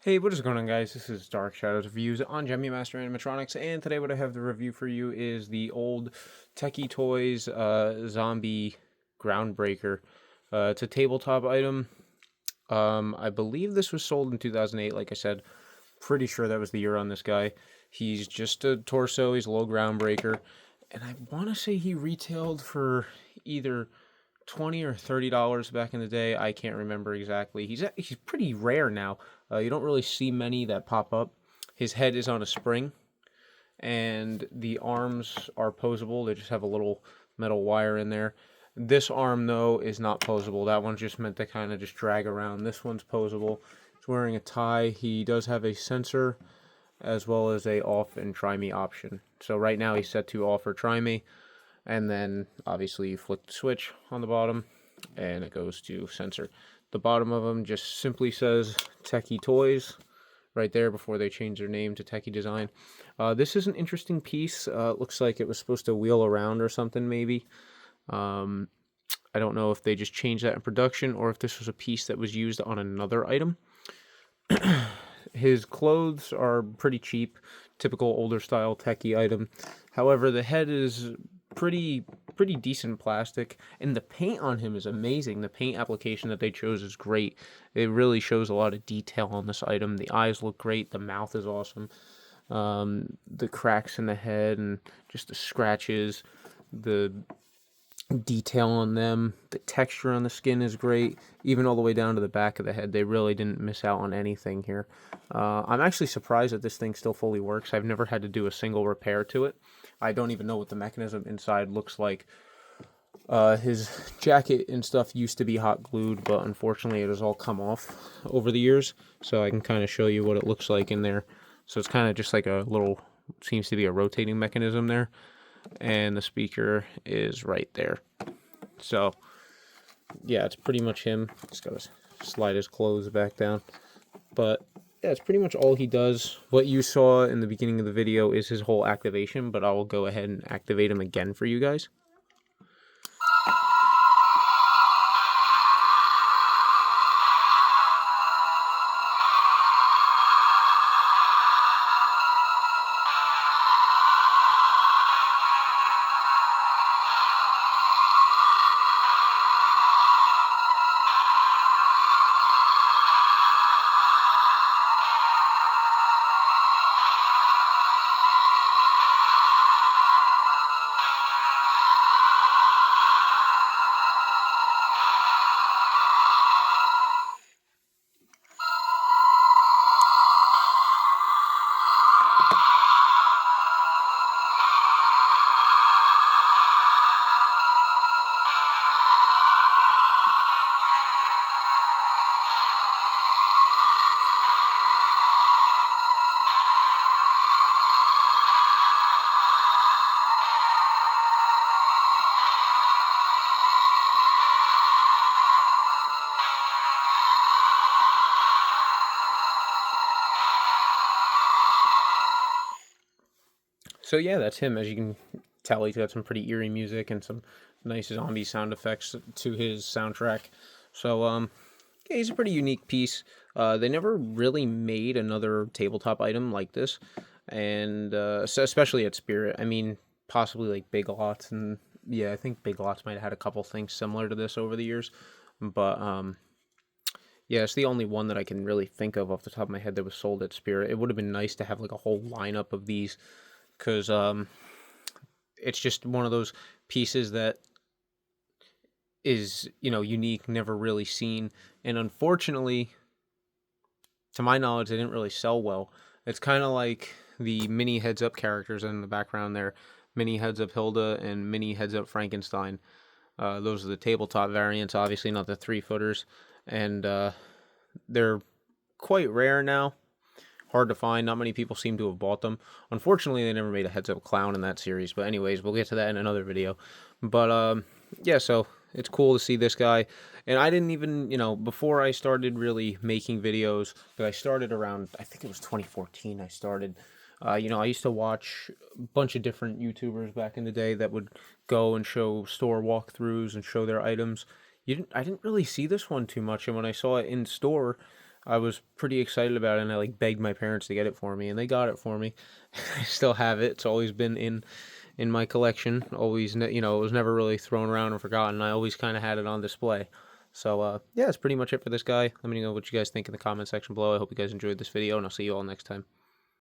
Hey, what is going on, guys? This is Dark Shadows Reviews on Gemmy Master Animatronics, and today what I have to review for you is the old Tekky Toys Zombie Groundbreaker. It's a tabletop item. I believe this was sold in 2008, like I said. Pretty sure that was the year on this guy. He's just a torso, he's a low groundbreaker, and I want to say he retailed for either 20 or $30 back in the day. I can't remember exactly. He's pretty rare now. You don't really see many that pop up. His head is on a spring, and the arms are posable. They just have a little metal wire in there. This arm, though, is not posable. That one's just meant to kind of just drag around. This one's posable. He's wearing a tie. He does have a sensor as well as a off and try me option. So right now he's set to off or try me, and then obviously you flick the switch on the bottom and it goes to sensor. The bottom of them just simply says Tekky Toys right there before they change their name to Tekky Design. This is an interesting piece. It looks like it was supposed to wheel around or something, maybe. Um, I don't know if they just changed that in production or if this was a piece that was used on another item. His clothes are pretty cheap, typical older style Tekky item. However, the head is pretty decent plastic, and the paint on him is amazing. The paint application that they chose is great. It really shows a lot of detail on this item. The eyes look great. The mouth is awesome. The cracks in the head and just the scratches, the detail on them, the texture on the skin is great, even all the way down to the back of the head. They really didn't miss out on anything here. I'm actually surprised that this thing still fully works. I've never had to do a single repair to it. I don't even know what the mechanism inside looks like. His jacket and stuff used to be hot glued, but unfortunately it has all come off over the years, so I can kind of show you what it looks like in there. So it's kind of just like a little, seems to be a rotating mechanism there, and the speaker is right there. So yeah, it's pretty much him. Just gotta slide his clothes back down, but yeah, it's pretty much all he does. What you saw in the beginning of the video is his whole activation, but I will go ahead and activate him again for you guys. So yeah, that's him. As you can tell, he's got some pretty eerie music and some nice zombie sound effects to his soundtrack. So yeah, he's a pretty unique piece. They never really made another tabletop item like this, and so especially at Spirit. I mean, possibly like Big Lots, and yeah, I think Big Lots might have had a couple things similar to this over the years, but yeah, it's the only one that I can really think of off the top of my head that was sold at Spirit. It would have been nice to have like a whole lineup of these, because it's just one of those pieces that is, unique, never really seen, and unfortunately, to my knowledge, they didn't really sell well. It's kind of like the mini heads up characters in the background there, mini heads up Hilda and mini heads up Frankenstein. Those are the tabletop variants, obviously not the 3-footers, and they're quite rare now. Hard to find. Not many people seem to have bought them. Unfortunately, they never made a heads up clown in that series. But anyways, we'll get to that in another video. But yeah, so it's cool to see this guy. And I didn't even, before I started really making videos, that I started around, I think it was 2014 I started. I used to watch a bunch of different YouTubers back in the day that would go and show store walkthroughs and show their items. I didn't really see this one too much, and when I saw it in store, I was pretty excited about it, and I like begged my parents to get it for me, and they got it for me. I still have it. It's always been in my collection. Always, it was never really thrown around and forgotten. I always kind of had it on display. So yeah, that's pretty much it for this guy. Let me know what you guys think in the comment section below. I hope you guys enjoyed this video, and I'll see you all next time.